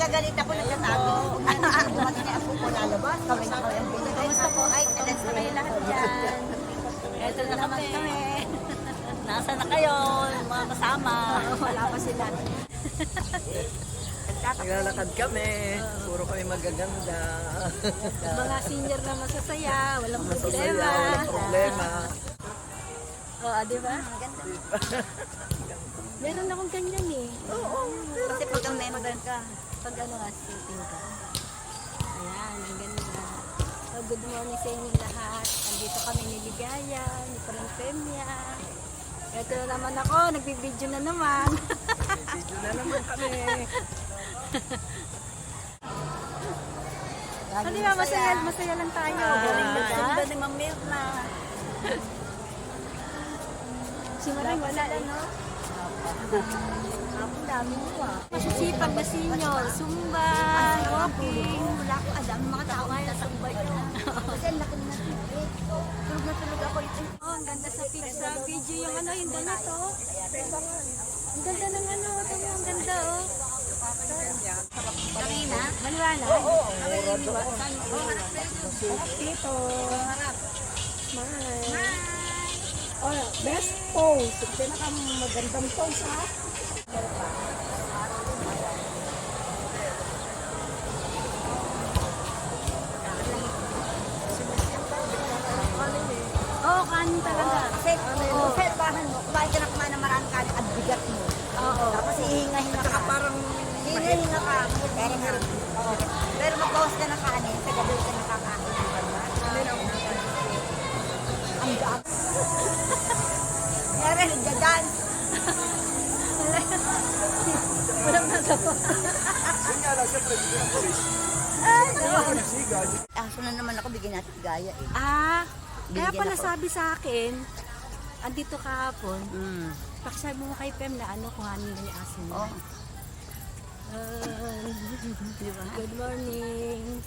nagagalit ako, nagtatago. Kung ano dumating na ako ko lalabas, kami na kami ang binigay. Kamusta po? Ay, kamusta na kayo lahat dyan? Eto na naman kami. Nasa na kayo, mga kasama? Wala pa sila. Naglalakad kami, puro kami magaganda. Mga senior na masasaya, walang Masasaya, problema. walang problema. Oo, di ba? Meron akong ganyan eh. Oo. Kasi pag ang member ka, Pag ano nga, shooting ka. Ayan, ang ganda. So, good morning sa inyo lahat. Andito kami ni Ligaya, ni Parempemia. Ito na naman ako, nagbibideo na naman. Video na naman kami. Hindi ba, masaya lang tayo. Ganda ni Ma'am Mirna. Si Maring wala lang, no? Ang dami mo ah. Masisipag na senior, Zumba, walking. Wala ko alam, mga tao ngayon sa Zumba yun. Kasi ang laki na tulog na tulog ako ito. Oh, ang ganda sa video yung ano, yung ganito. Ang ganda ng ano, ito ang ganda oh. Kanina? Maliwanag? Oo. Dito. Smile. Oh, best pose. Pinakamagandang pose, ha? Oo, kanin talaga. Kasi kung bahan mo, kumain ka na kumain ng maraming kanin at bigat mo. Oo. Tapos hihinga-hinga ka. Parang Hihinga-hinga ka. Pero mag-bawas ka ng kanin, sa gabi ka nakakain. Ang gaap. Meron, nagja-dance. Walang nagawa. Aso na naman ako, bigyan natin gaya eh. Ah, kaya Binigyan pala ako. sabi sa akin, andito kahapon, Mm. pakisabi mo kay Pem na ano, kuhanin na ni asin mo. Oh. Diba? Good morning.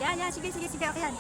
Yan, sige, okay yan.